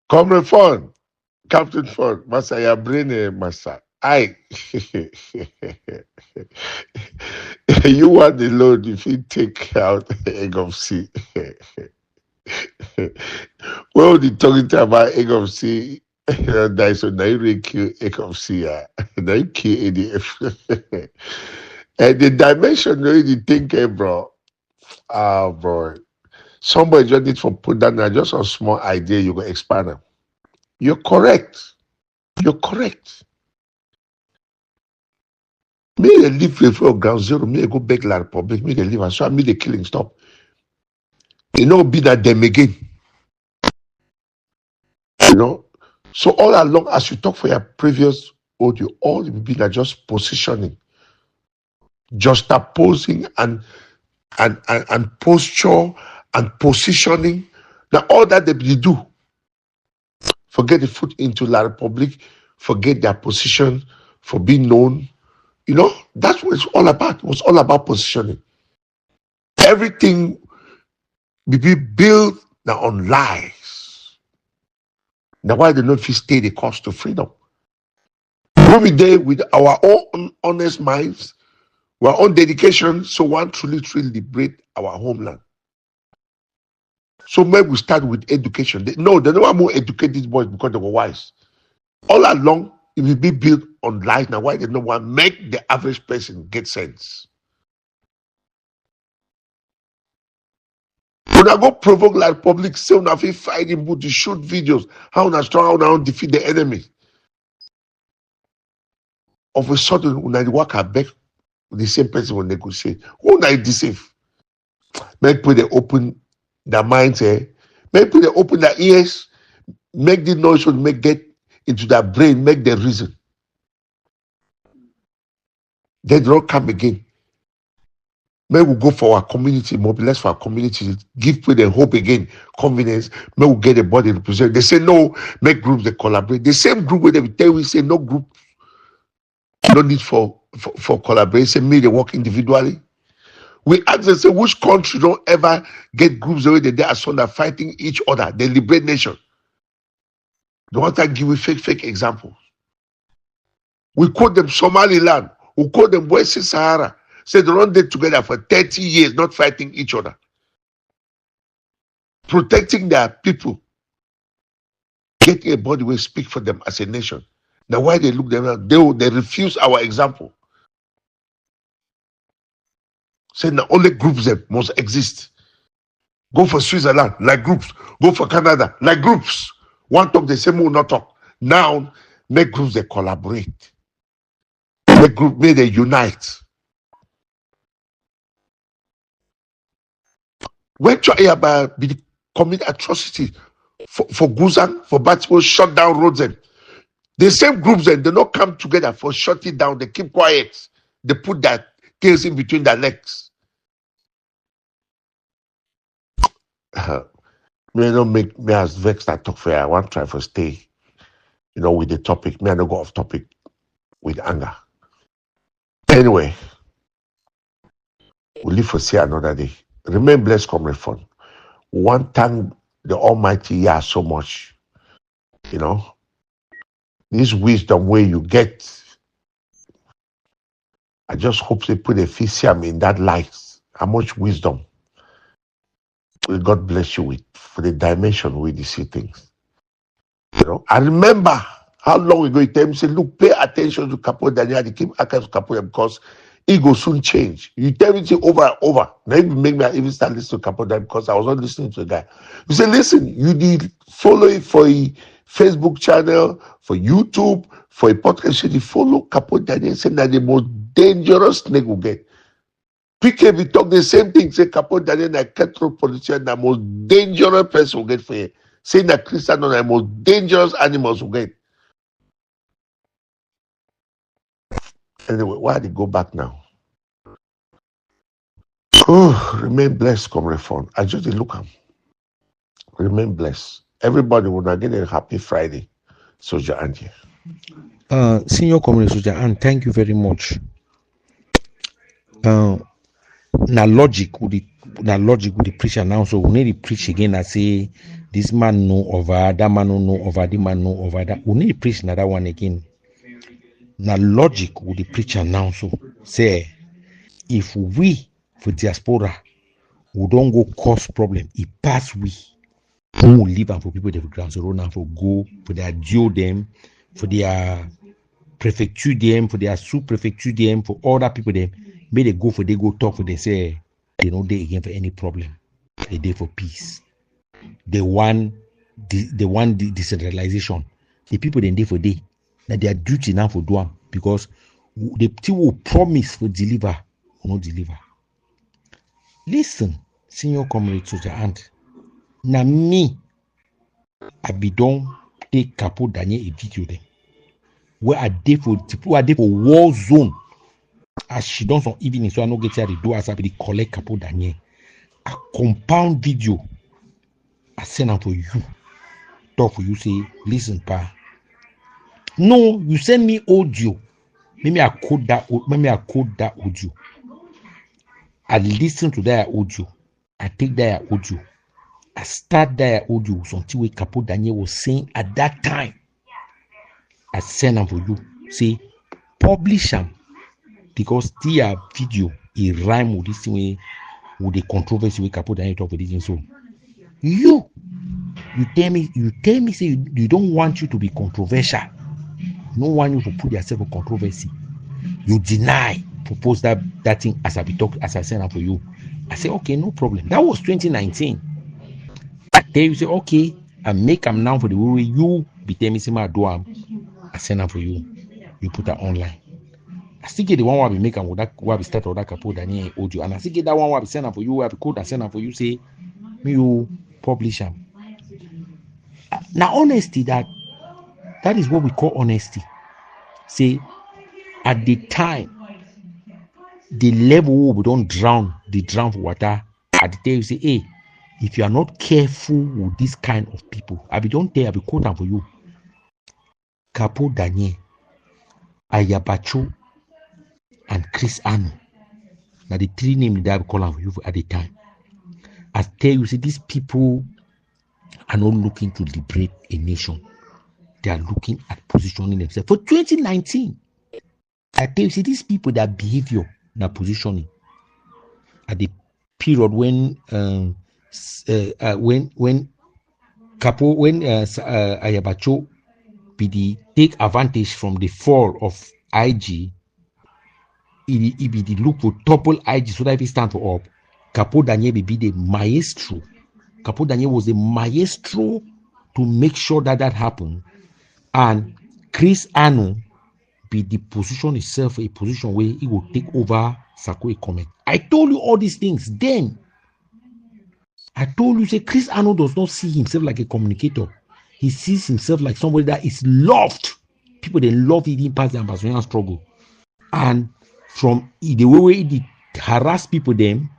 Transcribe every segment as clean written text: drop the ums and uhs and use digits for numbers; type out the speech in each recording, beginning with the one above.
Comrade Fun, Captain Fun, Masaya Brain, Massa. I. You want the load if you take out egg of sea. Well, the talking about egg of sea, that so now you kill egg of sea, now you kill ADF. And the dimension, you think, bro. Ah, bro. Somebody just need to put that now, just a small idea, you go expand them. You're correct. You're correct. Me, they live for ground zero. Me, they go back La Republic. Me, they live. And so, me, the killing stop. You know, be that them again. You know? So, all along, as you talk for your previous audio, all will be like just positioning, just opposing and posture and positioning. Now, all that they do. Forget the foot into La Republic, forget their position for being known. You know, that's what it's all about. It was all about positioning. Everything be built now on lies. Now, why they not fit stay the cost to freedom? We'll be there with our own honest minds, our own dedication, so one truly liberate our homeland. So maybe we start with education. They don't want to educate these boys because they were wise. All along, it will be built on lies. Now, why they don't want to make the average person get sense? When I go provoke like public, say when I feel fighting, but to shoot videos, how I strong, how I defeat the enemy. Of a sudden, when I walk back, the same person will negotiate. Who I deceive? Make people they open their minds, make people they open their ears, make the noise should make get into their brain, make the reason. They don't come again. May we go for our community, mobilize for our community, give people the hope again, confidence. May we get the body represented. They say no, make groups they collaborate. The same group where they tell we say no group, no need for collaboration. May they work individually. We ask them, say, which country don't ever get groups the way they are so fighting each other? They liberate nation. They want to give you fake examples. We call them Somaliland. We call them West Sahara. Say they run there together for 30 years, not fighting each other. Protecting their people. Getting a body will speak for them as a nation. Now why they look them up? They refuse our example. Say now only groups that must exist. Go for Switzerland, like groups. Go for Canada, like groups. One talk, the same will not talk. Now, make groups they collaborate. Make groups may they unite. When you about commit atrocity for Guzan, for Baltimore, shut down roads, and the same groups then they not come together for shutting down. They keep quiet. They put their tails in between their legs. May not make me as vexed I talk for you. I want to try for stay, with the topic. May I not go off topic with anger. Anyway, we'll live for see another day. Remain blessed, comrade fun. One thank the Almighty Yah so much. This wisdom where you get. I just hope they put a fisium in that light. How much wisdom will God bless you with for the dimension where you see things. I remember how long ago he told me, say, look, pay attention to Capo Daniel, the Kim Akas Capo, because it will soon change. You tell me over and over. Now it make me even start listening to Capo Daniel because I was not listening to the guy. You say, listen, you need follow it for a Facebook channel, for YouTube, for a podcast. You follow Capo Daniel, saying that the most dangerous snake will get. PKB talk the same thing. Say Capo Daniel, a cattle politician, the most dangerous person will get for you. Saying that Christian are the most dangerous animals will get. Anyway, why did they go back now? Oh, remain blessed, comrade fun. I just look at. Remain blessed. Everybody will not get a happy Friday. Soja Angie. Senior Comrade Soja, and thank you very much. Now logic would that logic with the preacher now, so we need to preach again and say this man know over, that man no know over, this man know over that. We need to preach another one again. Now logic with the preacher now, so say if we for diaspora we don't go cause problem, it pass we who live and for people they ground zero now for go for their due them, for their prefecture them, for their sub prefecture them, for all that people them, may they go for they go talk for they say they know they again for any problem. They day for peace. They want the decentralization. The people then day for day that their duty now for do them because the people will promise for deliver or not deliver. Listen, senior comrade soldier aunt. Na me, I be don take Capo Daniel a video them where I dey for war zone as she done some evening, so I no get here the do as I be collect Capo Daniel. A compound video I send am for you. Talk for you say, listen, pa. No, you send me audio. Maybe I code that audio. I listen to that audio. I take that audio. I start that audio until what Capo Daniel was saying at that time. I send them for you. Say, publish them because their video it rhyme with this thing with the controversy with Capo Daniel talk for this thing. So you tell me say you don't want you to be controversial. No want you to put yourself in controversy. You deny propose that thing as I send them for you. I say okay, no problem. That was 2019. Then you say okay, I make them now for the way you be telling me say I do I send them for you. You put that online. I still get the one where we make them with that where we start with that Capo Daniel audio, and I still get that one where we send them for you, where we code and send them for you. Say me you publish them. Now honesty that is what we call honesty. Say at the time the level we don't drown for water. At the time you say hey. If you are not careful with this kind of people, I don't tell, I be quote them for you. Capo Daniel, Ayabacho, and Chris Anu. Now the three names that I be calling for you at the time. I tell you, see, these people are not looking to liberate a nation. They are looking at positioning themselves. For 2019, I tell you, see, these people, their behavior, their positioning, at the period when Ayabacho be take advantage from the fall of IG, he be the look for topple IG so that if he stand for up. Capo Daniel be the maestro. Capo Daniel was the maestro to make sure that happened, and Chris Anu be the position itself, a position where he will take over Sako comment. I told you all these things then. I told you, say Chris Arnold does not see himself like a communicator. He sees himself like somebody that is loved. People they love him past the Ambazonia struggle. And from the way they harass people them,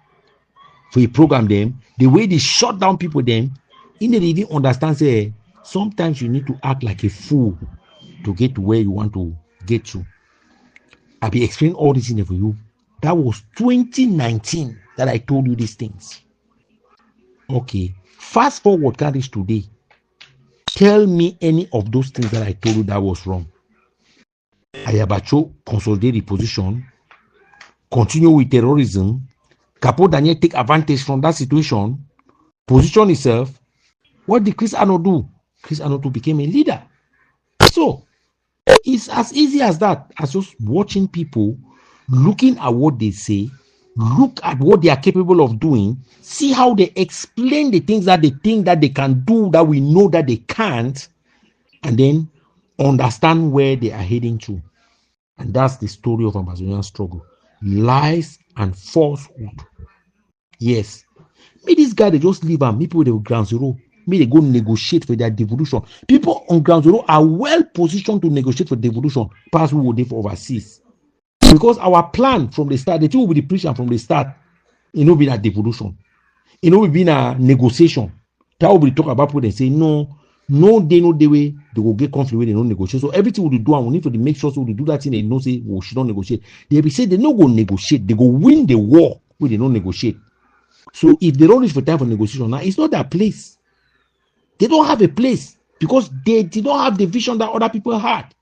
for a program them, the way they shut down people them, he didn't even understand say sometimes you need to act like a fool to get to where you want to get to. I'll be explaining all this things for you. That was 2019 that I told you these things. Okay, fast forward, Kaddish today. Tell me any of those things that I told you that was wrong. Ayabacho consolidate the position, continue with terrorism. Capo Daniel take advantage from that situation, position himself. What did Chris Arnold do? Chris Arnold became a leader. So it's as easy as that, as just watching people, looking at what they say, look at what they are capable of doing, see how they explain the things that they think that they can do that we know that they can't, and then understand where they are heading to. And that's the story of Amazonian struggle. Lies and falsehood. Yes. Me, this guy, they just leave them. People, they will ground zero. Me, they go negotiate for their devolution. People on ground zero are well positioned to negotiate for devolution. Past we will do for overseas. Because our plan from the start, the two will be the preaching from the start. It will be a devolution. It will be a negotiation. That will be talk about people. They say no way they will get conflict when they don't negotiate. So everything we do, and we need to make sure so we do that thing. They don't say we should not negotiate. They will say they don't go negotiate. They go win the war when they don't negotiate. So if they don't reach for time for negotiation now, it's not their place. They don't have a place because they did not have the vision that other people had.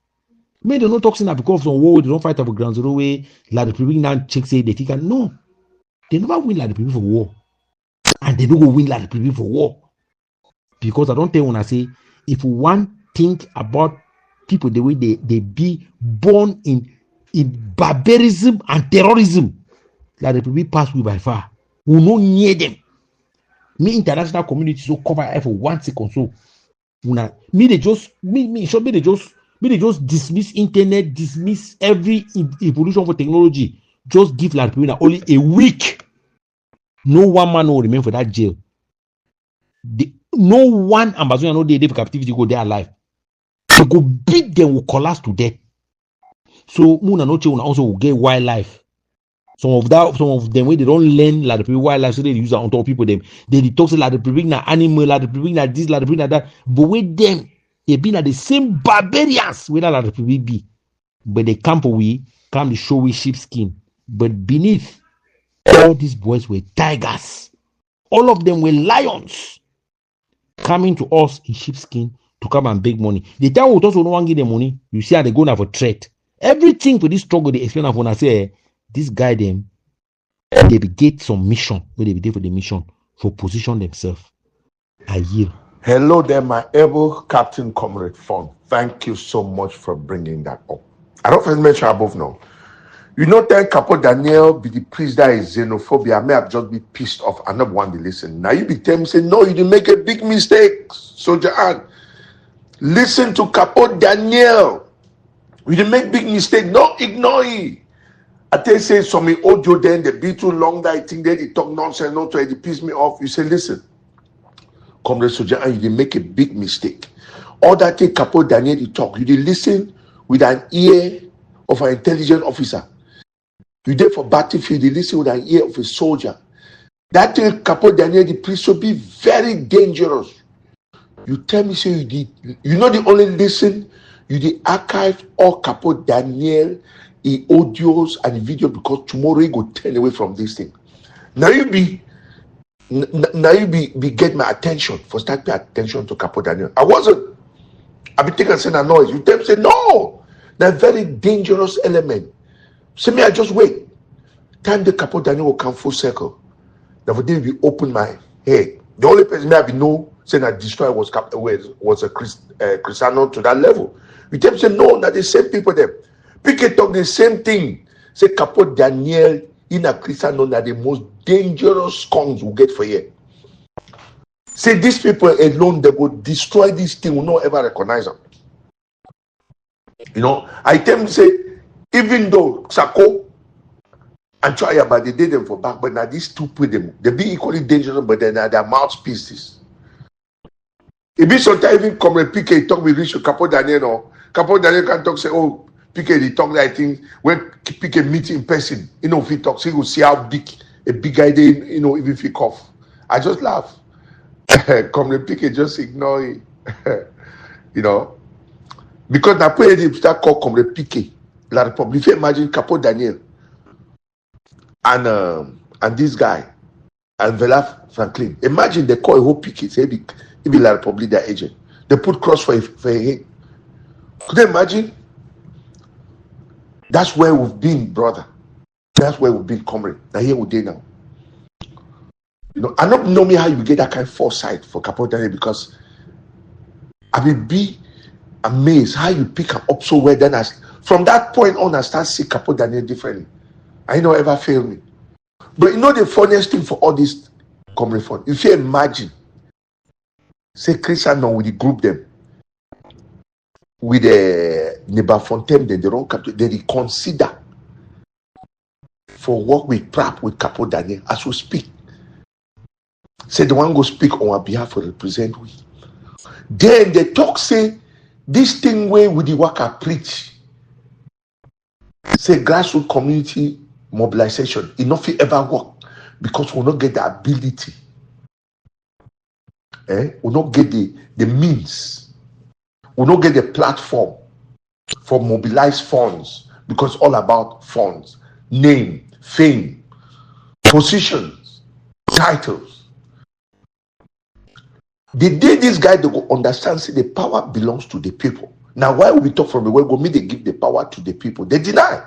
Maybe they're not talking that because of war, they don't fight over ground zero way, like the people now check say they think no, they never win like the people for war. And they don't go win like the people for war. Because I don't tell when I say if one think about people the way they be born in barbarism and terrorism, like the people pass with by far. We no near them. Me international community so cover for 1 second so. Me they just dismiss internet, dismiss every evolution for technology. Just give like people only a week. No one man will remain for that jail. No one Ambazonia no day for captivity go there alive. They go beat them, will collapse to death. So Muna no will also will get wildlife. Some of them where they don't learn like the people wildlife, so they use it on top of people. They talk like the people na animal, like the people na this, like the people na that. But with them, they be like the same barbarians whether like the people be. But they come to show we sheepskin. But beneath all these boys were tigers. All of them were lions coming to us in sheepskin to come and beg money. The time we also no one give them money, you see how they go now for threat. Everything for this struggle, they explain when I say this guy them, they be get some mission where they be there for the mission for position themselves. I yield. Hello there, my able Captain Comrade Fon. Thank you so much for bringing that up. I don't first mention above now. You know, then Capo Daniel be the priest that is xenophobia. I may have just be pissed off. I not want to listen. Now you be telling me, say, no, you didn't make a big mistake, Soldier Ann. Listen to Capo Daniel. You didn't make big mistake. Don't ignore it. I tell you, say, some audio then, they be too long that I think they talk nonsense, not to piss me off. You say, listen, Comrade Soldier Ann, you didn't make a big mistake. All that take Capo Daniel to talk, you didn't listen with an ear of an intelligent officer. You did for battlefield, you listen with an ear of a soldier. That thing, Capo Daniel, the priest, will be very dangerous. You tell me, say you did. You know the only listen, you did archive all Capo Daniel, the audios and the video because tomorrow you go turn away from this thing. Now you be get my attention for start pay attention to Capo Daniel. I wasn't. I be thinking saying a noise. You tell me say no, that very dangerous element. Say me, I just wait. Time the Capo Daniel will come full circle. Now for them, we open my head. The only person that we know saying that destroyer was a Cristiano to that level. You tell me say no, that the same people there. Piquet talk the same thing. Say Capo Daniel in a Cristiano that the most dangerous skunks will get for you. Say these people alone, they will destroy this thing, will not ever recognize them. You know, I tell them say, even though Sako and Chayaba, they did them for back, but now these two put them, they be equally dangerous, but then their mouthpieces. It be sometimes even come and Piquet talk with Richard Capo Daniel, or Capo Daniel can talk, say, oh, Piquet, they talk like things, when Piquet meet in person, you know, if he talks, he will see how big a big guy they, you know, even if he cough. I just laugh. Come and Piquet, just ignore it. You know, because now put it start call Come and Piquet. La Republic. If you imagine Capo Daniel and this guy and Vela Franklin, imagine they call a whole Piquet, say if La Republic their agent. They put cross for a head. Could you imagine? That's where we've been, brother. That's where we've been, comrade. Now here we are now. You know, I don't know me how you get that kind of foresight for Capo Daniel because I will be amazed how you pick up so well. Then from that point on, I start seeing Capo Daniel differently. I don't ever fail me. But you know the funniest thing for all this comrade fun? If you imagine, say Christian with the group them, with the Nebafontaine, they don't capture, they reconsider for work with Prap with Capo Daniel as we speak. Say the one go speak on our behalf or represent we. Then they talk say this thing way with the worker preach. Say grassroots community mobilization. It not ever work because we not get the ability. We not get the means. We not get the platform for mobilized funds because all about funds, name, fame, positions. titles. The day this guy they go understand, say the power belongs to the people. Now, why we talk from the word go me, they give the power to the people. They deny.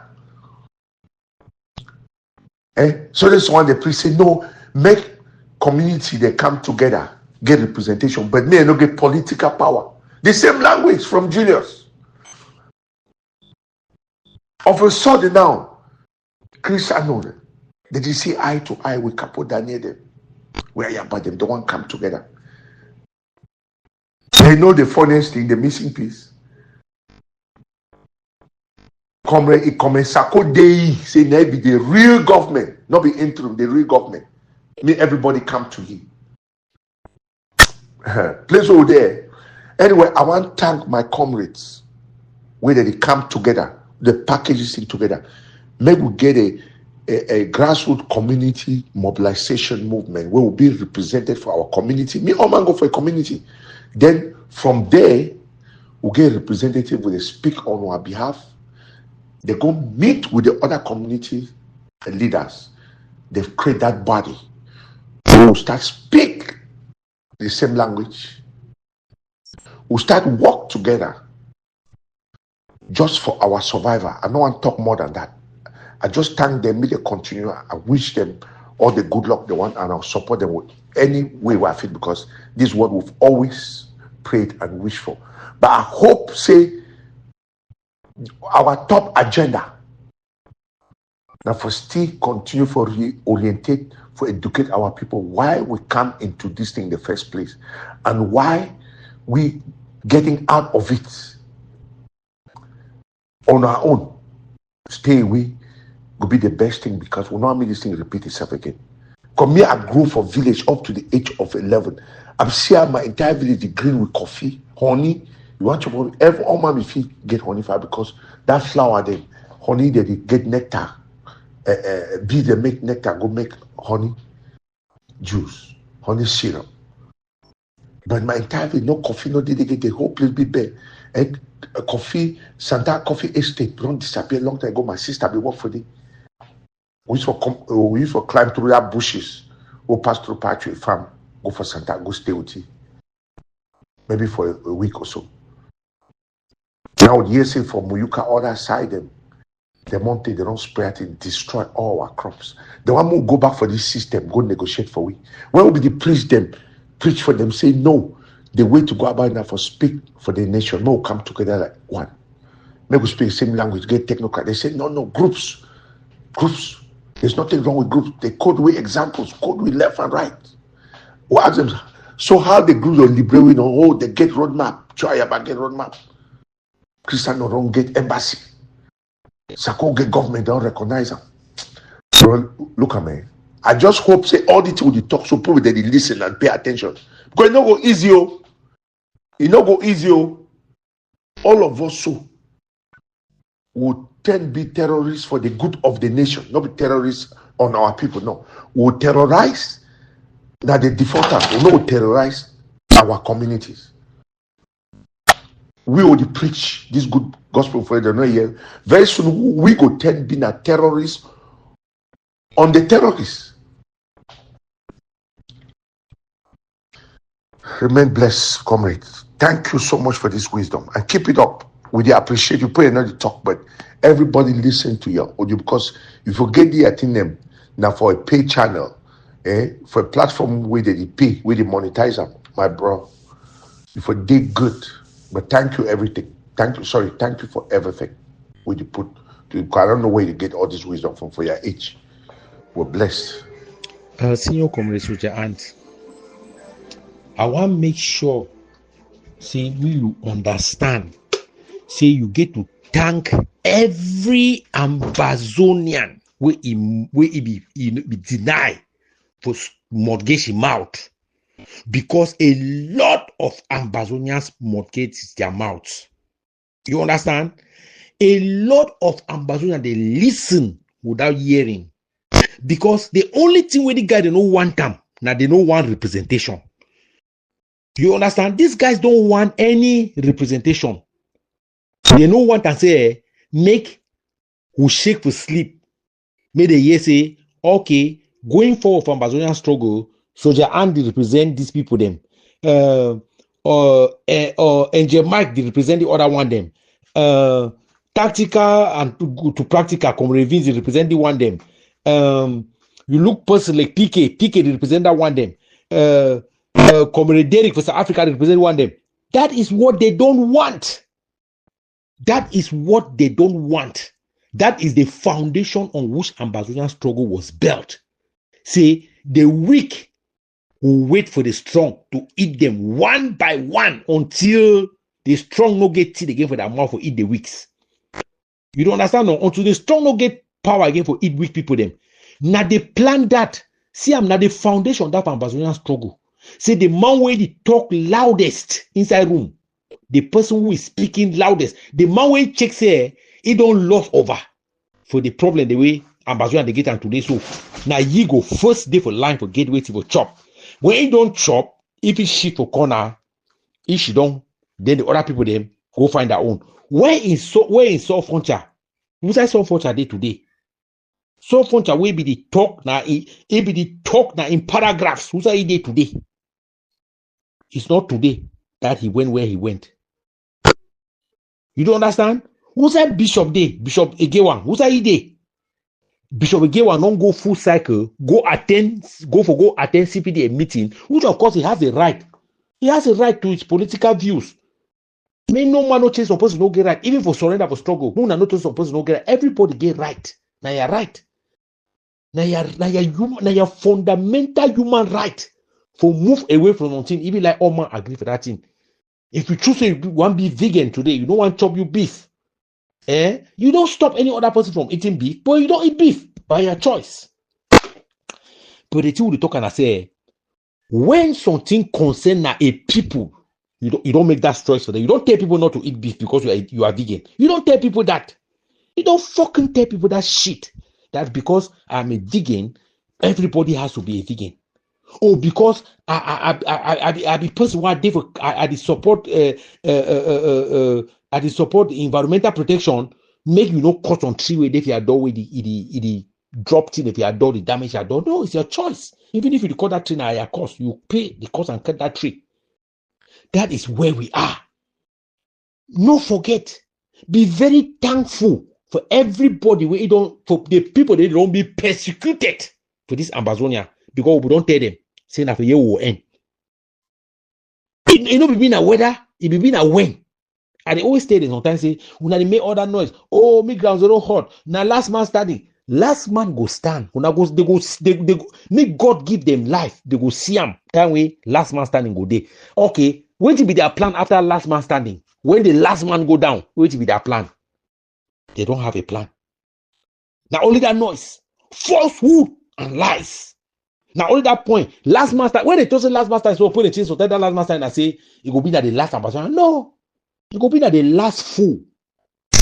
So this one the priest say, no, make community they come together, get representation, but may not get political power. The same language from Julius. Of a sudden now, Christian they just see eye to eye with Capo Daniel them. Where you about them, the one come together. They know the funniest thing, the missing piece. Comrade Sako Dei say now be the real government, not be interim, the real government. May everybody come to him. Place over there. Anyway, I want to thank my comrades where they come together, the packages thing together. Maybe we get a grassroots community mobilization movement where we'll be represented for our community. Me, all man go for a community. Then from there, we'll get a representative where they speak on our behalf. They go meet with the other community leaders. They've created that body. We'll start speak the same language. We'll start work together just for our survival. I don't want to talk more than that. I just thank them, may they continue. I wish them all the good luck they want, and I'll support them with any way I feel, because this is what we've always prayed and wished for. But I hope, say, our top agenda now for still continue for reorientate, for educate our people why we come into this thing in the first place and why we getting out of it on our own. Stay away will be the best thing, because we don't make this thing repeat itself again. Because me, I grew from village up to the age of 11. I'm seeing my entire village green with coffee, honey. You want to every all man if you get honey for, because that flower there, honey they get nectar. Bees they make nectar, go make honey juice, honey syrup. But my entire village, no coffee, no they get the whole place be bare. And coffee, Santa Coffee Estate don't disappear long time ago. My sister be work for them. We used to climb through that bushes, go pass through Patrick farm, go for Santa, go stay with you. Maybe for a week or so. Now, years from Muyuka, other side, the mountain, they don't spray it and destroy all our crops. The one who go back for this system, go negotiate for we. When will be the priest them, preach for them, say no. The way to go about now for speak for the nation, no, come together like one. Maybe we speak the same language, get technocrat. They say, no, groups. There's nothing wrong with groups. They code with examples, code with left and right. We ask them, so how the groups are liberating, they get roadmap, try about get roadmap. Christian don't get embassy. Sako get government don't recognize them. So look at me. I just hope say all the things with the talk so people they listen and pay attention. Because it no go easy. It no go easy. All of us so would tend be terrorists for the good of the nation, not be terrorists on our people. No, we will terrorize. That the defaulters will not terrorize our communities. We will preach this good gospel for the new year. Very soon we go tend being a terrorist on the terrorists. Remain blessed, comrades. Thank you so much for this wisdom and keep it up. We appreciate you. Pray another talk, but everybody listen to your audio, because if you get the attend them now for a pay channel, for a platform where they pay, where they monetize them, my bro, if you did good. But thank you everything. Thank you for everything. Where you put, I don't know where you get all this wisdom from for your age. We're blessed. Senior comrades with your aunt, I want to make sure, say you understand, say you get to thank every Ambazonian where he be denied for mortgage him out, because a lot of Ambazonians mortgage their mouths. You understand? A lot of Ambazonians they listen without hearing, because the only thing where the guy they don't want them now, they don't want representation. You understand? These guys don't want any representation. They don't want to say, make who shake for sleep. May they hear say, okay, going forward for Ambazonian struggle, Soldier Andy represent these people them. Or Angel Mike they represent the other one them. Tactical and to practical, Comrade Vince they represent the one them. You look person like TK they represent that one them. Comrade Derek for South Africa they represent one them. That is what they don't want. That is what they don't want. That is the foundation on which Ambazonian struggle was built. Say the weak will wait for the strong to eat them one by one until the strong no get teeth again for their mouth for eat the weaks. You don't understand? No? Until the strong no get power again for eat weak people them. Now they plan that. See, I'm not the foundation of that Ambazonian struggle. Say the man where they talk loudest inside room. The person who is speaking loudest, the man when checks here, he don't lost over for the problem the way Ambazonia they get on today. So now you go first day for line for gateway to chop. When he don't chop, if he shit for corner, if she don't, then the other people them go find their own. Where in South Frontier? Who's I South Frontier day today? South Frontier will be the talk now. It be the talk now in paragraphs. Who's I day today? It's not today that he went where he went. You don't understand? Who's that Bishop Day? Bishop Egewan. Who's that day? Bishop Egewan don't go full cycle, go attend CPD meeting, which of course he has a right. He has a right to his political views. May no man no change some person no get right. Even for surrender for struggle, who na no change some person no get right. Everybody get right. Now you're right. Now you're fundamental human right for move away from something. Even like all man agree for that thing. If you choose to want to be vegan today, you don't want to chop your beef. You don't stop any other person from eating beef, but you don't eat beef by your choice. But the thing we talk and I say, when something concerns a people, you don't make that choice for them. You don't tell people not to eat beef because you are vegan. You don't tell people that. You don't fucking tell people that shit. That because I'm a vegan, everybody has to be a vegan. Oh, because I the person who I support environmental protection, make you no cut on tree way if you are done with the drop thing, if you are done the damage you are done. No, it's your choice. Even if you cut that tree at your cost, you pay the cost and cut that tree. That is where we are. No forget, be very thankful for everybody for the people that don't be persecuted for this Ambazonia. Because we don't tell them, saying that for year will end. It be being a weather, it be being a when. And they always tell them sometimes say, when they make all that noise, oh, me ground zero hot. Now last man standing, last man go stand. When they go, make God give them life. They go see them. That way, last man standing go there. Okay, what will be their plan after last man standing? When the last man go down, what will be their plan? They don't have a plan. Now only that noise, falsehood and lies. Now only that point, last master, when they told say last master is so put a change, so tell that last master and I say it will be that the last ambassador. No, it will be that the last fool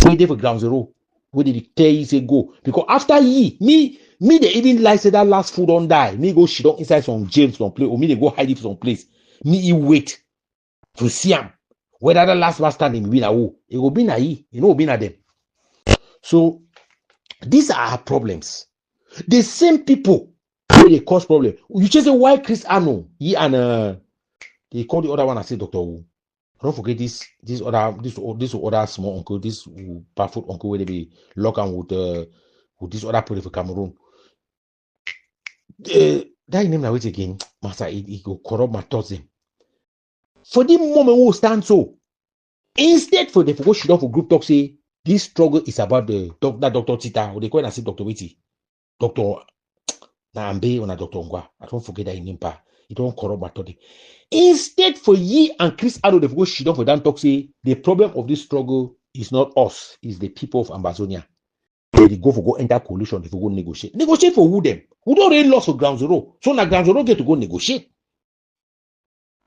waiting for ground zero. Where did tell you say go? Because after me they even like say that last fool don't die. Me go shit on inside some jail some place, or me they go hide it some place. Me he wait to see him. Whether the last master standing be na who, it will be na he, you know, will be na them. So these are our problems. The same people. They cause problem. You just say why Chris Arno? He and they call the other one. I say Dr. Wu. Don't forget this other small uncle, this barefoot uncle where they be locked on with this other people for Cameroon. That name now wait again, master. He go corrupt my thoughts. Them. For the moment we stand so, instead for the go shoot off for group talk say this struggle is about the Dr. Tita or they call it and say Dr. Witty, Dr. Na Ambe or na Dr. Ngwa. I don't forget that name pa. It don't corrupt my thought. Instead for ye and Chris Arno they go shit off for them talk say the problem of this struggle is not us, it's the people of Ambazonia. They go enter coalition, they go negotiate. Negotiate for who them? Who don't really lost for ground zero? So na ground zero get to go negotiate.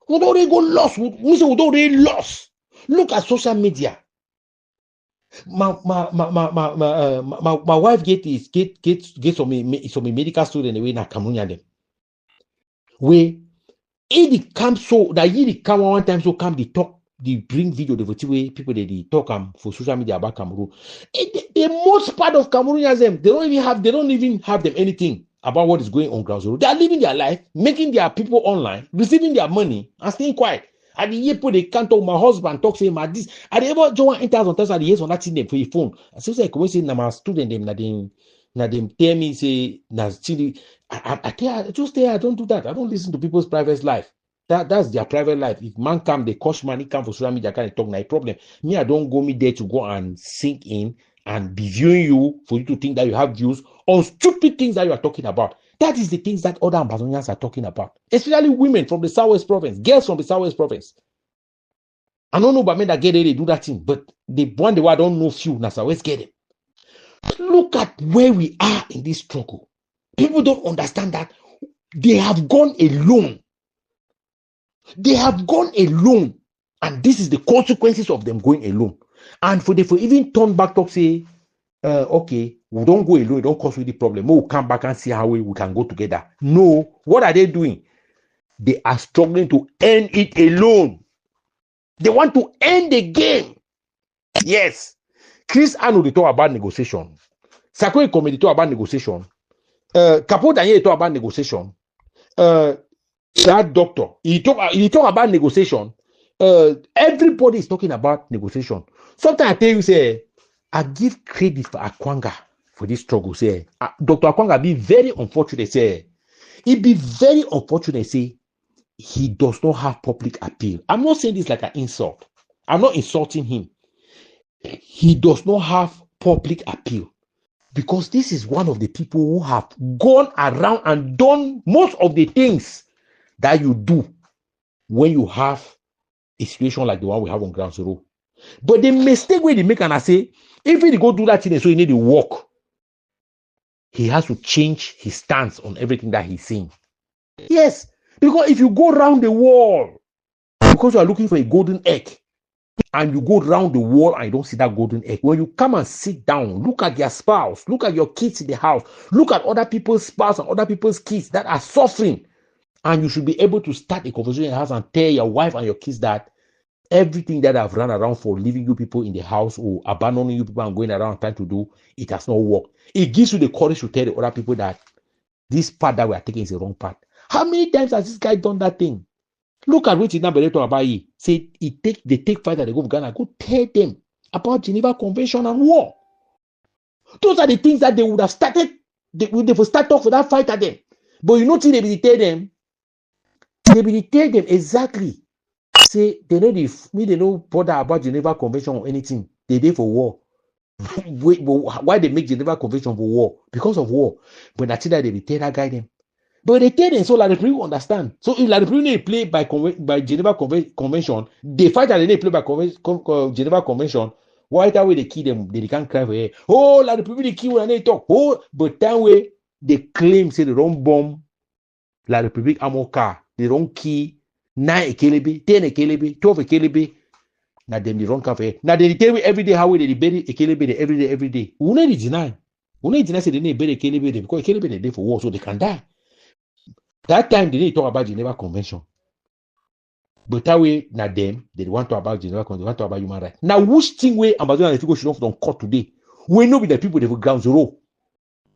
Who don't really go lost? We say who don't really lost. Look at social media. My wife get some medical student away na Cameroonian them. We it come so that he come one time so come they talk, they bring video the way people they talk for social media about Cameroon. The most part of Cameroonians them they don't even have them anything. about what is going on ground zero. They are living their life, making their people online, receiving their money, and staying quiet. At the year, they can't talk. My husband talks to him at this. At the ever John enters on Thursday, yes, on that thing for your phone. I say, "Come say, na my student them, na them tell me say, na still." I tell her, just tell her, I don't do that. I don't listen to people's private life. That's their private life. If man come, they cost money, come for social media, kind of talk, no problem. Me, I don't go me there to go and sink in and be viewing you for you to think that you have views on stupid things that you are talking about. That is the things that other Ambazonians are talking about, especially women from the Southwest Province, girls from the Southwest Province. I don't know about men that get there, they do that thing, but the one the way I don't know few, na Southwest get it. Look at where we are in this struggle. People don't understand that they have gone alone. They have gone alone, and this is the consequences of them going alone. And for even turn back to say, okay, we don't go alone, we don't cause the problem. We'll come back and see how we can go together. No, what are they doing? They are struggling to end it alone. They want to end the game. Yes. Chris Anu they talk about negotiation. Sakwe Comedy talk about negotiation. Capo Daniel talk about negotiation. That doctor he talk about negotiation. Everybody is talking about negotiation. Sometimes I tell you, say, I give credit for Akwanga for this struggle. Say, Dr. Akwanga be very unfortunate. Say, it be very unfortunate. Say, he does not have public appeal. I'm not saying this like an insult. I'm not insulting him. He does not have public appeal because this is one of the people who have gone around and done most of the things that you do when you have a situation like the one we have on ground zero. But the mistake where they make, and I say, if he go do that thing, so he need to walk, he has to change his stance on everything that he's saying. Yes, because if you go around the wall, because you are looking for a golden egg, and you go around the wall and you don't see that golden egg, when you come and sit down, look at your spouse, look at your kids in the house, look at other people's spouse and other people's kids that are suffering, and you should be able to start a conversation in the house and tell your wife and your kids that everything that I've run around for, leaving you people in the house or abandoning you people and going around trying to do, it has not worked. It gives you the courage to tell the other people that this path that we are taking is the wrong path. How many times has this guy done that thing? Look at what he talk about it. Say they take fight that they go to Ghana, go tell them about Geneva Convention and war. Those are the things that they would have started. They would start off for that fight at them. But you know, they will tell them. They will tell them exactly. Say they know they know bother about Geneva Convention or anything. They did for war. Wait, why they make Geneva Convention for war? Because of war. But that's that they will tell that guy them. But they tell them so like the people understand. So if like the people they play by Geneva Convention, they fight and they play by Geneva Convention. Why that way they kill them? They can't cry for it. Oh, like the people they kill when they talk. Oh, but that way they claim say they don't bomb like the Republic ammo car. They don't kill 9 Ekelebe, 10 Ekelebe, 12 Ekelebe. Now them they don't come for it. Now they tell me every day how they bury Ekelebe every day. Who not deny? Who not deny say they need bury Ekelebe because Ekelebe they dey for war so they can die. That time they didn't talk about Geneva Convention. But that way, now them, they want to talk about Geneva Convention, they want to talk about human rights. Now, which thing way Ambazonia and people should not on court today? We know with the people they will ground zero.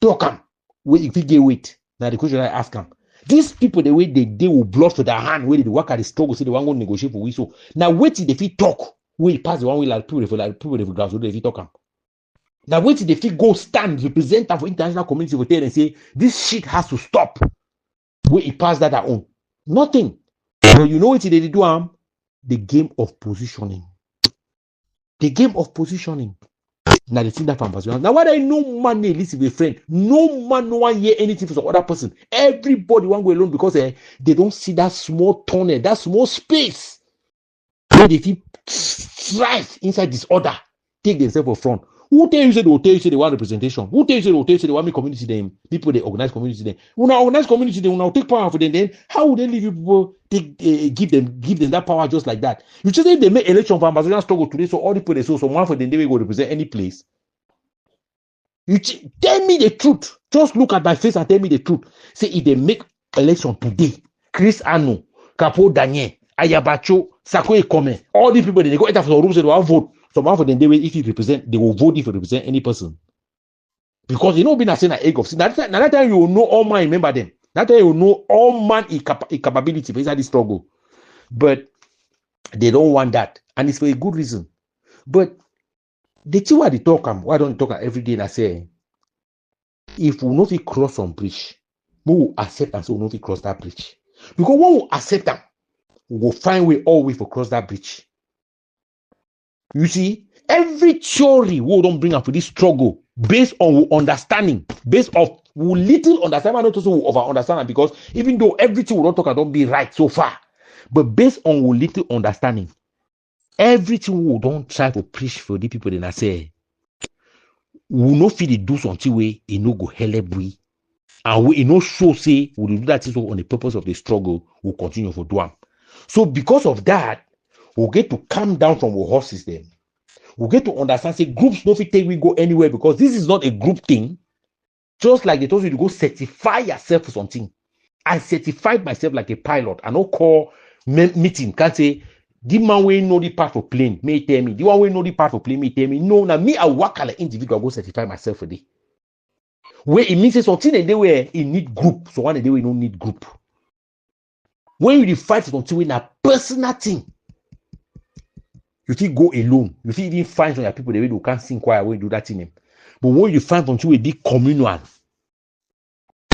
Talk them. If you get weight. Now the question I ask them. These people, the way they will blood for their hand, where they work at the struggle, say they want to negotiate for we so. Now wait till they feel talk. We pass the one way like people they will ground zero, they feel talk them. Now wait till they feel go stand, represent them for international community for tell and say this shit has to stop. Where he passed that at home. Nothing. But you know what they do? The game of positioning. The game of positioning. Now they think that from Ambazonia. Now why there no man listen with a friend? No man no one hear anything from some other person. Everybody want go alone because they don't see that small tunnel, that small space. Where they feel strife inside disorder. Take themselves for front. Who tell you say they want representation? Who tell you say they want me community them? People they organize community them. When I organize community them, when I take power for them, then how would they leave you people give them that power just like that? You just say they make election for Ambazonia struggle today, so all the people they so one for them they will go represent any place. You tell me the truth. Just look at my face and tell me the truth. Say if they make election today, Chris Anu, Capo Daniel, Ayabacho, Sako Ekome, all these people they go enter for the room so they will vote. So one for them, if you represent, they will vote if you represent any person. Because you know, being a saying an egg of sin. That time you will know all man, remember them. That time you will know all man capability for inside this struggle. But they don't want that. And it's for a good reason. But the thing why they talk, why don't they talk every day and I say, if we not cross some bridge, we will accept and so we not cross that bridge. Because when we accept them, we will find way all way for cross that bridge. You see, every theory we don't bring up for this struggle based on understanding, based on little understanding, not also over understanding, because even though everything we don't talk don't be right so far, but based on little understanding, everything we don't try to preach for the people then I say, we no feel do something way it no go help we, and we no show say we do that on the purpose of the struggle, we'll continue for do them. So because of that, we'll get to calm down from our horses then. We get to understand, say groups no fit take we go anywhere because this is not a group thing. Just like they told you to go certify yourself for something. I certified myself like a pilot. I don't call meeting. Can't say the man will know the part of plane. May tell me the one will know the part of plane. May tell me no. Now me I work as an individual. Go certify myself for this. Where it means something a day where it need group. So one a day we don't need group. When you fight something in a personal thing. You think go alone. You think even find some people the way you can't sing choir when you do that thing. But when you find something with the communal,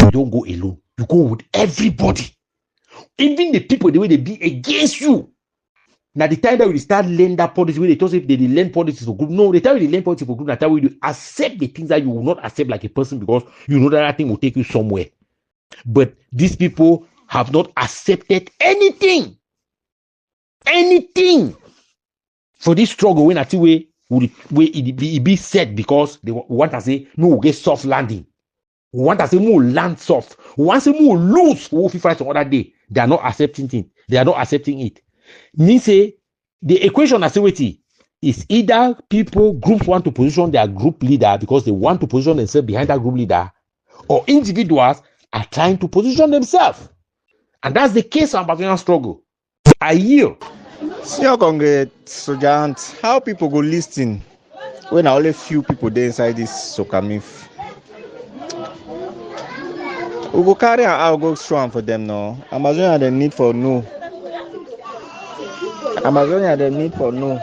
you don't go alone. You go with everybody. Even the people the way they be against you. Now the time that we start learning that policy, when they talk if they learn politics for group. No, the time they learn politics for group, that time we do accept the things that you will not accept like a person because you know that thing will take you somewhere. But these people have not accepted anything. Anything. For this struggle, when I see way it be said because they want to say no, we get soft landing. We want to say more land soft. We want to say more loose. We will fight some other day. They are not accepting it. They are not accepting it. Means say the equation I say with it is either groups want to position their group leader because they want to position themselves behind that group leader, or individuals are trying to position themselves. And that's the case of Ambazonian struggle. I yield. Senior Congress Sergeant, how people go listen when only few people there inside this Sokamif? We go carry and I'll go strong for them now. Amazonia the need for no. Amazonia the need for no.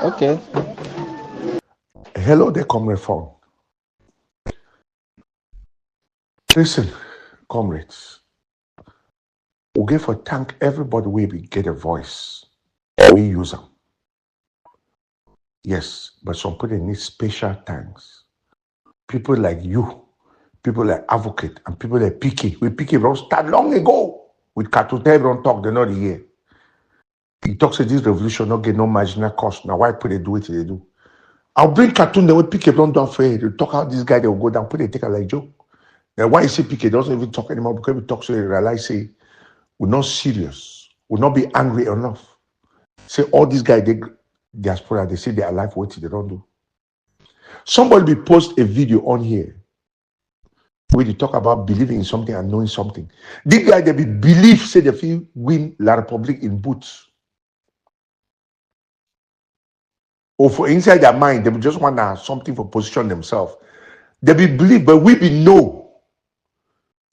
Okay. Hello there, comrade phone. Listen, comrades. We get for thank everybody we get a voice. We use them. Yes, but some people need special thanks. People like you, people like Advocate, and people like Picky. We Picky don't start long ago with Katuta. Everyone talk, they're not here. He talks that this revolution not get no marginal cost. Now why put they do it? They do. I'll bring cartoon. They will Picky don't do for it. They talk how this guy they will go down. Put they take a like joke. Then why you say Picky doesn't even talk anymore because we talk so they realize say. We're not serious. We'll not be angry enough. Say all these guys, they diaspora, they say they are alive, what they don't do. Somebody will post a video on here where they talk about believing in something and knowing something. This guy, they be believe, say they feel win La Republique in boots. Or for inside their mind, they just want to have something for position themselves. They be believe, but we be know.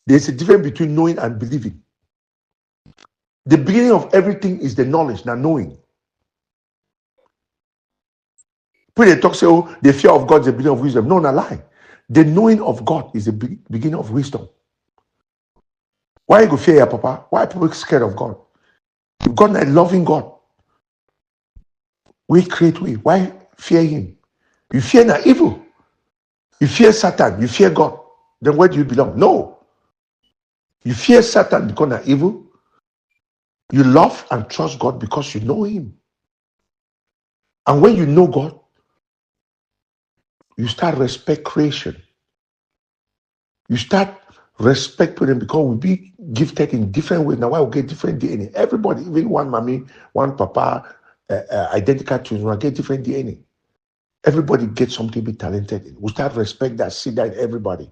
There's a difference between knowing and believing. The beginning of everything is the knowledge, not knowing. When they talk, say, oh, the fear of God is the beginning of wisdom. No, not lie. The knowing of God is the beginning of wisdom. Why you go fear your papa? Why are people scared of God? You've got a loving God. We create we. Why fear him? You fear not evil. You fear Satan. You fear God. Then where do you belong? No. You fear Satan because not evil. You love and trust God because you know him. And when you know God, you start respect creation. You start respect him because we be gifted in different ways. Now why we get different DNA? Everybody, even one mommy, one papa, identical twins, we get different DNA. Everybody gets something to be talented in. We start respect that, see that in everybody.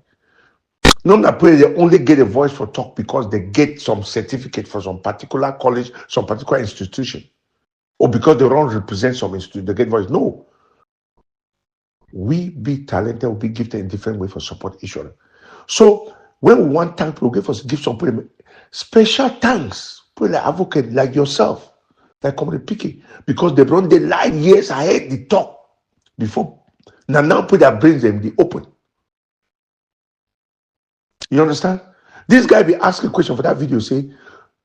None that pray they only get a voice for talk because they get some certificate for some particular college, some particular institution, or because they don't represent some institution, they get voice. No. We be talented, we be gifted in different ways for support each other. So when we want thank, we'll give some people special thanks. People like advocate like yourself, like comrade Picky, because they run the line years ahead, they talk before. Now put their brains in the open. You understand? This guy be asking a question for that video, say,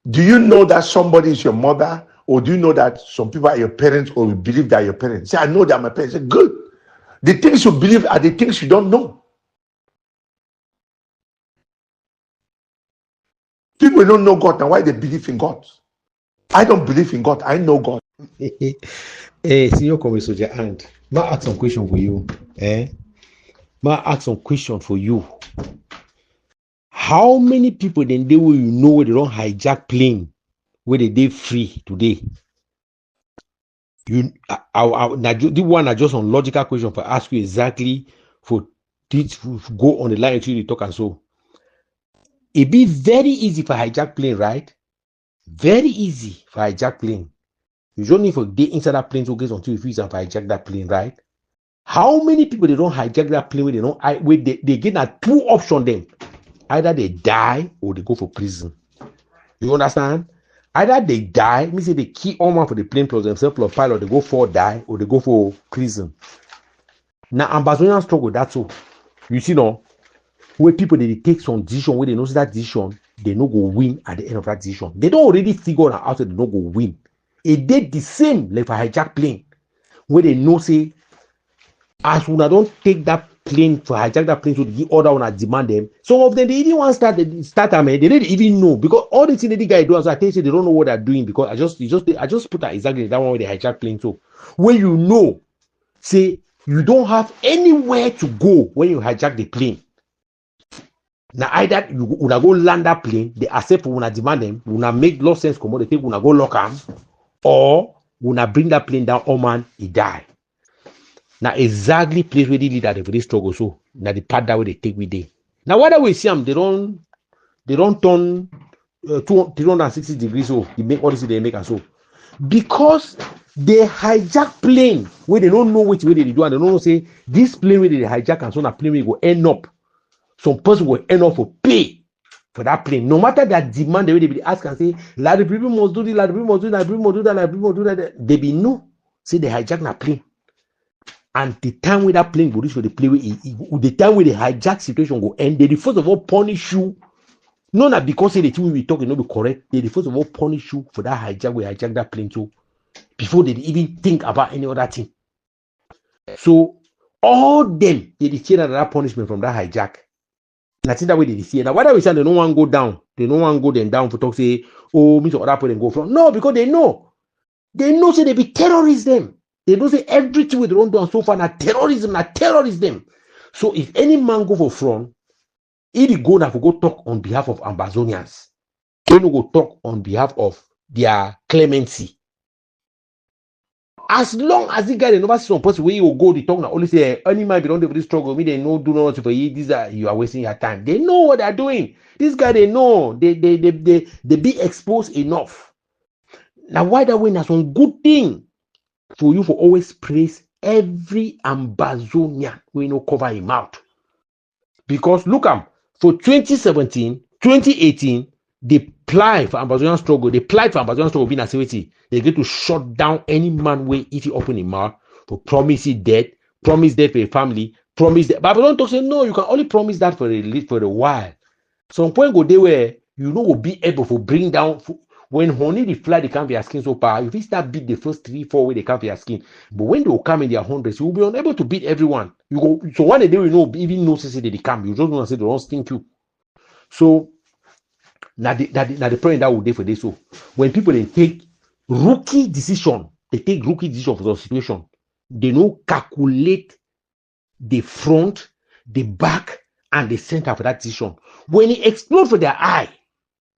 do you know that somebody is your mother? Or do you know that some people are your parents, or you believe that are your parents? Say, I know that my parents. Say, good. The things you believe are the things you don't know. People don't know God, and why they believe in God. I don't believe in God. I know God. Senior Comrade Soldier, and may I ask some question for you? May I ask some question for you? How many people then they will know they don't hijack plane where they free today? You, the one are just on logical question for ask you exactly for this go on the line until you talk and so. It be very easy for hijack plane, right? Very easy for hijack plane. You don't need for day inside that plane to get until you feel for hijack that plane, right? How many people they don't hijack that plane where they don't where they get a two option then? Either they die or they go for prison. You understand? Either they die, means they kill all man for the plane plus themselves plus pilot, they go for die or they go for prison. Now Ambazonia struggle that's so. You see now, where people they take some decision where they know that decision, they no go win at the end of that decision. They don't already figure out that they no go win. It did the same like for hijack plane, where they know say as una don't take that plane for hijack that plane to the order una demand them. Some of them they even want start them, they didn't even know because all the things the guy do as I tell you they don't know what they're doing because I just put that exactly that one where they hijack plane. So when you know, say you don't have anywhere to go when you hijack the plane. Now either you una go land that plane, they accept una demand them, una make low sense commodity, una go lock them, or una bring that plane down, oh man, he die. Now exactly place where they lead at the struggle. So now the part that way they take with day. Now whether we see them, they don't turn 360 degrees. So they make all this they make and so because they hijack plane where they don't know which way they do and they don't know say this plane where they hijack and so na plane will end up. Some person will end up for pay for that plane. No matter that demand, the way they be ask and say, like the people must do this, like the people must do that, like the people must do that, like the people must do that. They be no. Say they hijack na plane. And the time where that plane go reach for the plane, the time where the hijack situation go end, they first of all punish you. Not that because say the thing we talking not be correct. They first of all punish you for that hijack where hijack that plane too, before they even think about any other thing. So all them they fear that punishment from that hijack. And I think that way they see. Now whether we say they don't want to go down, they don't want to go then down for talk say, oh, me to other people then go from. No, because they know say they be terrorists them. They don't say everything we don't do and so far na terrorism. So if any man go for front, if he go now for go talk on behalf of Ambazonians, they no go talk on behalf of their clemency. As long as the guy they never see some person where you go the talk now only say any man be don't do this struggle, me they know do nothing for you. These are you are wasting your time. They know what they're doing. This guy they know they be exposed enough. Now why that way that's one good thing for you for always praise every Ambazonian we no cover him out. Because look for 2017, 2018, they apply for Ambazonian struggle. They applied for Ambazonian struggle being activity. They get to shut down any man way if he open his mouth for promise death for a family, promise death. But don't talk say no, you can only promise that for a while. Some point go there where you know will be able to bring down when honey the fly they can't be asking so far. If you start beat the first 3-4 way they can't be asking, but when they will come in their hundreds, you will be unable to beat everyone. You go so one day you know even know say they come, you just want to say they don't stink you. So now the point that will day for this. So when people they take rookie decision for the situation, they know calculate the front, the back, and the center for that decision. When it explodes for their eye,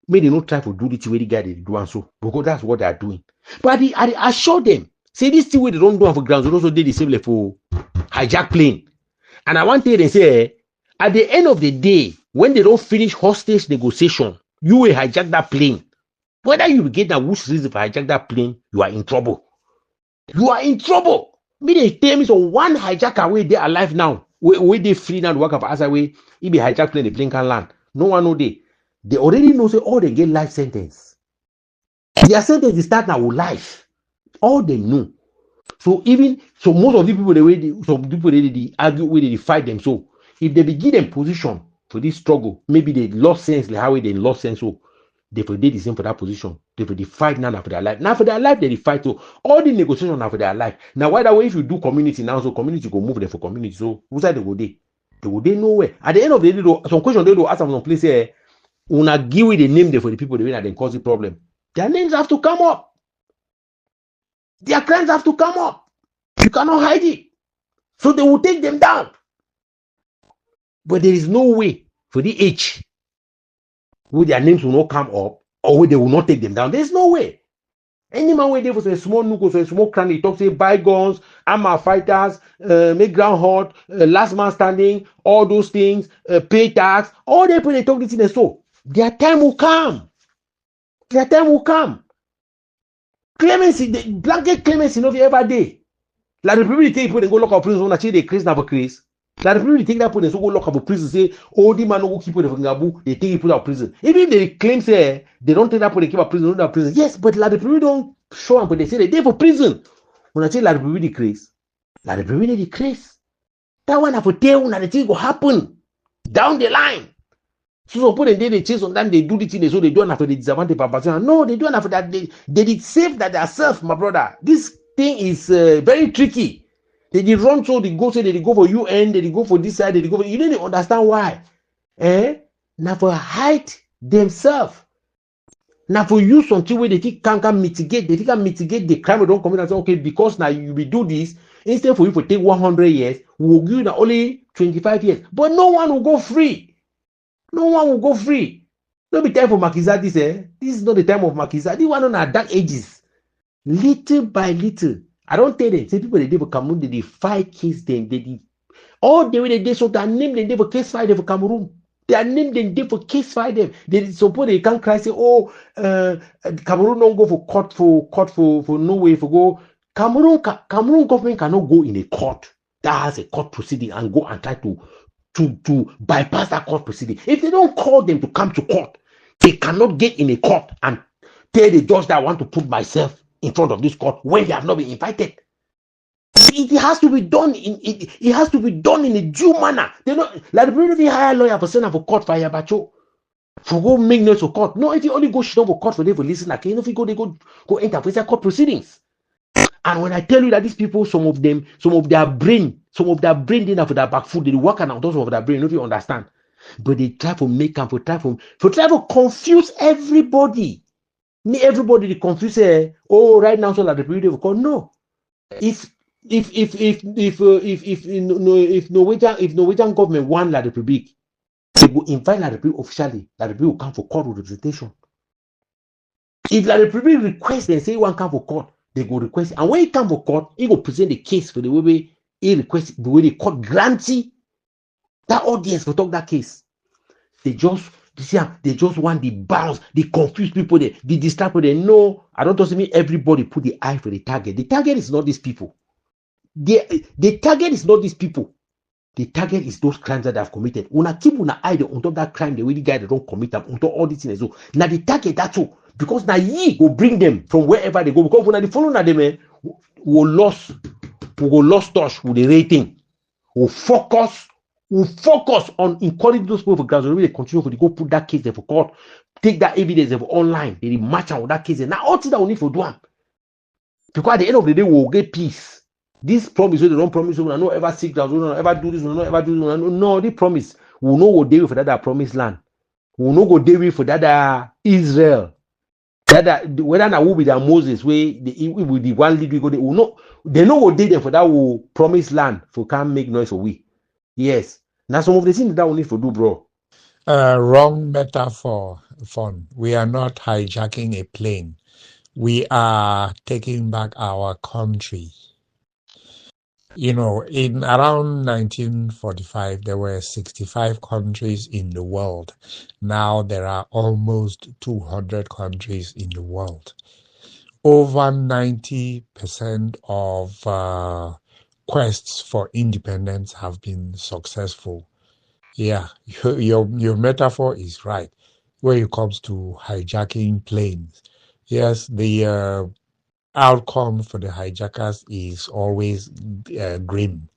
may they not try to do the way the guy they do and so because that's what they are doing. But I assure them, say this thing way they don't do for grounds, they also did the same like for hijack plane. And I want to they say at the end of the day, when they don't finish hostage negotiation, you will hijack that plane. Whether you get that which reason for hijack that plane, you are in trouble. You are in trouble. Me they tell me so one hijacker way they alive now. We they free now to work up as a way. He be hijack plane the plane can land. No one know they. They already know say all they get life sentence. Their sentence is start now with life. All they know. So even so, most of the people some people they argue with they fight them. So if they be give them position for this struggle, maybe they lost sense like how they lost sense. So they for did the same for that position. They for the fight now for their life. Now for their life, they fight. So all the negotiation now for their life. Now why that way if you do community now, so community go move them for community. So who side they go there? They go there nowhere. At the end of the day, though, some question they do ask them some place here. Una give the name there for the people they that they cause the problem. Their names have to come up. Their crimes have to come up. You cannot hide it. So they will take them down. But there is no way for the H where their names will not come up or where they will not take them down. There's no way. Any man where they for a small nook or a small cranny, talk say bygones, armor fighters, make ground hot, last man standing, all those things, pay tax, all they put they talk this in the so. Their time will come. Their time will come. Clemency, the blanket clemency no ever day. Like the people they take people they go lock up prison when actually they craze now for craze. Like the people they take that people they go lock up for prison say, oh the man who keep people in Gabu, they take people out of prison. Even if they claim say they don't take that people they keep out prison, not prison. Yes, but like the people don't show up, but they say they for prison. When I say like the people they craze, like the people they craze. That one have to tell when the thing go happen down the line. So put they chase on them, they do the thing, so they don't have to the disadvantage of no, they don't have that they did save that themselves, my brother. This thing is very tricky. They did run so they go say they go for UN, they go for this side, they go for you didn't understand why. Now for hide themselves. Now for use something where they think can mitigate, they can mitigate the crime they don't commit and say, okay, because now you will do this, instead for you to take 100 years, we will give you only 25 years. But no one will go free. No one will go free. No be time for Makiza this, This is not the time of Makiza. This one on our dark ages. Little by little. I don't tell them. Say people they did for Cameroon, they fight case them. They did all the way they did so their name they did for case fight them for Cameroon. Their name they did for case fight them. They suppose they can't cry say, oh, Cameroon don't go for court for no way for go. Cameroon government cannot go in a court that has a court proceeding and go and try to bypass that court proceeding. If they don't call them to come to court, they cannot get in a court and tell the judge that I want to put myself in front of this court when they have not been invited. It has to be done it has to be done in a due manner. They don't like the people if you hire a lawyer for sending for court for Yabacho for go make noise for court. No, if you only go shit for court for them for listen, like you know if you go they go enter for court proceedings. And when I tell you that these people, some of their brain, they have for their back foot, they work on those of their brain, if you understand. But they try to make them, try to confuse everybody. Me, everybody they confuse. Right now, so like the people they call no. If Norwegian government want La Republic, they will invite La Republic officially. La Republic will come for court representation. If La Republic request, they say one come for court. They go request, and when he come for court, he go present the case for the way he request, the way the court granting that audience for talk that case. They just want the bounce, the confused people, the distract people. They know. I don't just mean everybody put the eye for the target. The target is not these people. The target is not these people. The target is those crimes that they have committed. Una keep una eye on top that crime, the way the guy they don't commit them, on top all these things. So now the target that's all. Because now ye will bring them from wherever they go. Because when they follow them, we will lost touch with the rating. We'll focus on encouraging those people for gradually they continue for they go put that case there for court, take that evidence there for online, they match out with that case. Now all things that we need for do them. Because at the end of the day, we'll get peace. This promise, they don't promise, we will not ever seek that, we will not ever do this, we will not ever do this. No, they promise. We will not go there for that promised land. We will not go there for that Israel. That whether that will be that Moses way it will be one lead we go there. They know what they there for that will promise land for can't make noise for we. Yes. Now some of the things that we need to do, bro. Wrong metaphor, Fon. We are not hijacking a plane. We are taking back our country. You know, in around 1945, there were 65 countries in the world. Now there are almost 200 countries in the world. Over 90% of quests for independence have been successful. Yeah, your metaphor is right when it comes to hijacking planes. Yes, the outcome for the hijackers is always grim.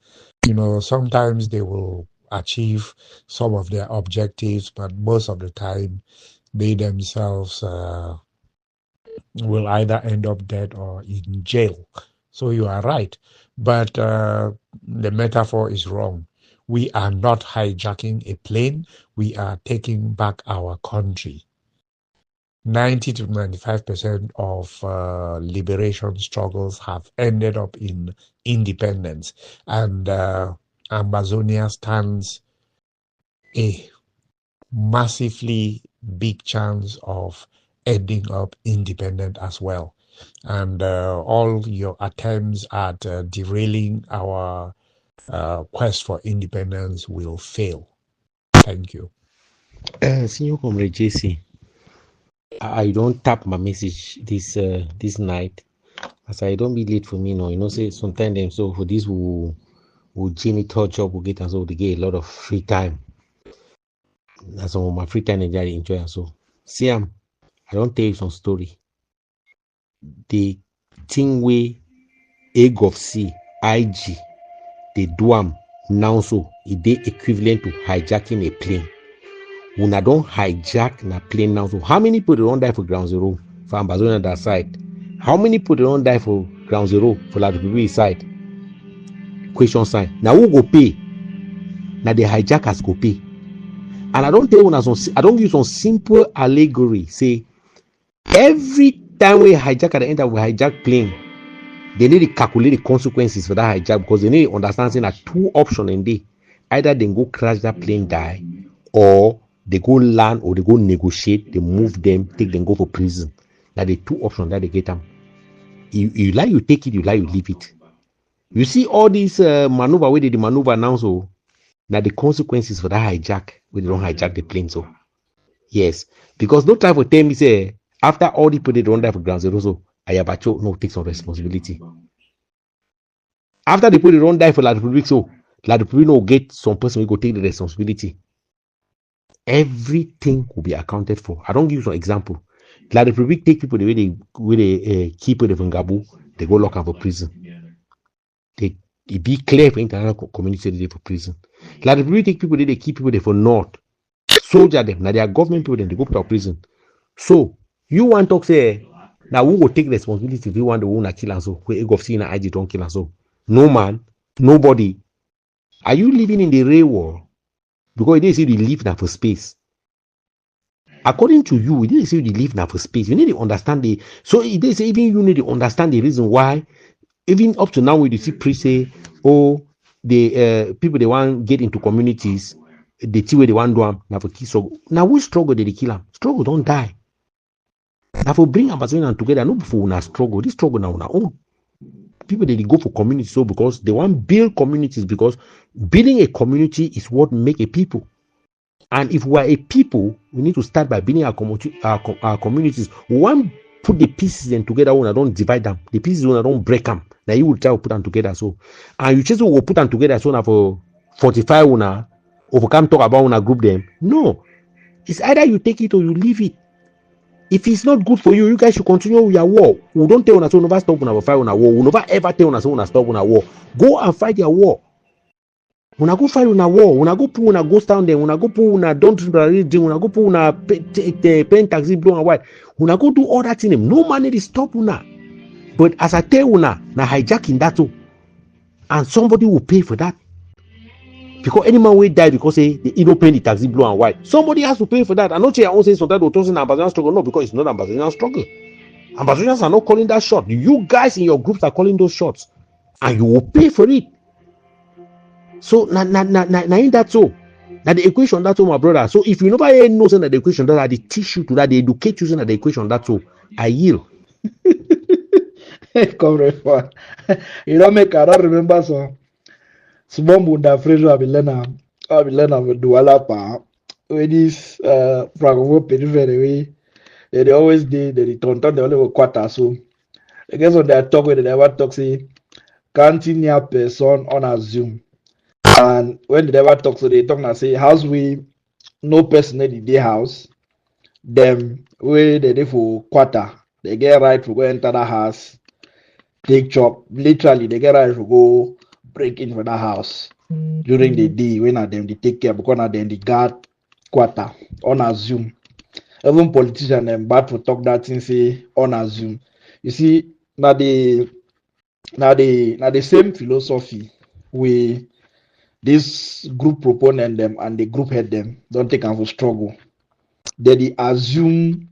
Sometimes they will achieve some of their objectives, but most of the time they themselves will either end up dead or in jail. So you are right. But the metaphor is wrong. We are not hijacking a plane. We are taking back our country. 90 to 95% of liberation struggles have ended up in independence. And Ambazonia stands a massively big chance of ending up independent as well. And all your attempts at derailing our quest for independence will fail. Thank you. Senior Comrade JC, I don't tap my message this night, as I don't be late for me. No, say sometimes them so for this who janitor job will get, and so they get a lot of free time. That's some of my free time I enjoy, and so see I don't tell you some story. The thing way egg of C IG they do am now, so it dey equivalent to hijacking a plane. When I don't hijack na plane now, so how many people don't die for ground zero for Ambazonia that side? How many people don't die for ground zero for Ladupuri side? Question sign. Now who go pay? Now the hijackers go pay. And I don't tell you I don't use some simple allegory. Say every time we hijack at the end of a hijack plane, they need to calculate the consequences for that hijack, because they need to understand that two options in there. Either they go crash that plane, die, or they go land, or they go negotiate, they move them, take them, go for prison. That the two options that they get them. You like you take it, you like you leave it. You see all these maneuver where they maneuver now, so now the consequences for that hijack when they don't hijack the plane. So yes, because no time for tell me say after all the people they don't die for ground zero, so Ayabacho no take some responsibility. After the people they don't die for La Republic, so La Republic no get some person who go take the responsibility. Everything will be accounted for. I don't give you some example. La Republic take people the way they keep people from Gabu, they go lock up for prison. It be clear for international community they for prison. La Republic take people they keep people there for north. Soldier them, now they are government people, then they go to prison. So you want to say now who will take responsibility if you want the one to kill and so where go see na IG don't kill and so? No man, nobody. Are you living in the real world? Because they say you live now for space. According to you, they say you live now for space. You need to understand the. So they say even you need to understand the reason why. Even up to now, we see priests say, "Oh, the people they want get into communities, the two way they want to do them now for kill." So now we struggle, they kill them. Struggle don't die. Now for bring Ambazonia together, not before we struggle. This struggle now on our own. People they go for communities so because they want to build communities, because building a community is what make a people. And if we are a people, we need to start by building our communities. We want to put the pieces in together when I don't divide them. The pieces when I don't break them. Now you will try to put them together. So, and you just will put them together so now for 45 una, or come talk about una group them. No, it's either you take it or you leave it. If it's not good for you, you guys should continue with your war. We don't tell una so never stop una fight una war. We never ever tell una so una stop una war. Go and fight your war. When I go fight una war, when I go put una ghost down there, when I go put una don't drink, when I go put una pen taxi blue and white, when I go do all that in them, no man need to stop una. But as I tell una, na hijacking that too, and somebody will pay for that. Because any man will die because he don't pay the taxi blue and white. Somebody has to pay for that. I'm not saying I won't say sometimes we're talking Ambazonian struggle. No, because it's not Ambazonian struggle. Ambazonians are not calling that shot. You guys in your groups are calling those shots, and you will pay for it. So na in that so. Now the equation that's all, my brother. So if you never know that the equation that they teach you to that, they educate you that the equation that's all, I yield. Comrade Fan. You don't make I don't remember so. Small Bunda Fredo Abilena with Duala Pa. When this Franco periphery, they always did the return, they only were quarter. So I guess when they talk with they never talk say counting near person on a Zoom. And when they never talk, so they talk and say, house we no person in the house, them where they dey for quarter, they get right to go enter the house, take chop. Literally, they get right to go break in for the house during the day when them they take care because now them the guard quarter on a Zoom. Even politicians them bad to talk that thing say on a Zoom. You see, now the same philosophy we this group proponent them and the group head them don't take am for struggle. They assume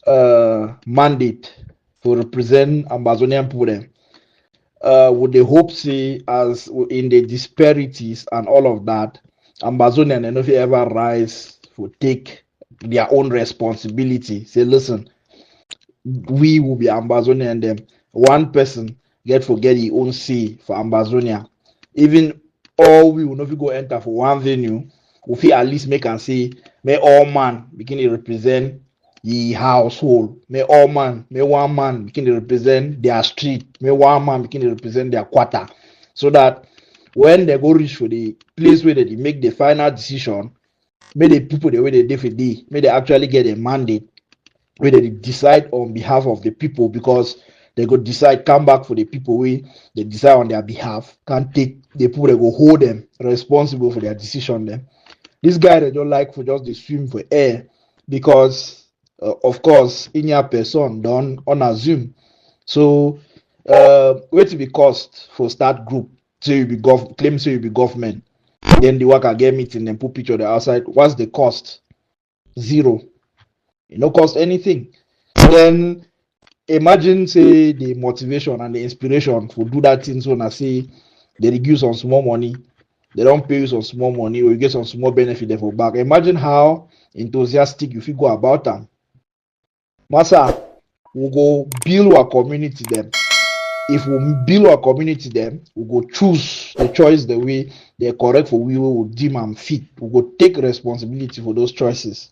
mandate to represent Ambazonian people them. With the hope say as in the disparities and all of that, Ambazonian and if you ever rise to take their own responsibility. Say, listen, we will be Ambazonian them. One person get forget his own say for Ambazonia. Even all we will not go enter for one venue, we feel at least make and say, may all man begin to represent the household. May all man, may one man begin to represent their street. May one man begin to represent their quarter. So that when they go reach for the place where they make the final decision, may the people the way they do for day, may they actually get a mandate where they decide on behalf of the people because they go decide come back for the people where they decide on their behalf, can't take the people they go hold them responsible for their decision them. This guy they don't like for just the swim for air because of course in your person done on a Zoom. So where to be cost for start group so you be claim so you be government. Then the worker get meeting and put picture the outside. What's the cost? Zero. It no cost anything. Then imagine say the motivation and the inspiration for do that thing so na say they reduce on small money, they don't pay you some small money or you get some small benefit there for back. Imagine how enthusiastic you feel go about them. Masa, we go build our community them. If we build our community them, we go choose the choice the way they're correct for we will deem and fit. We go take responsibility for those choices.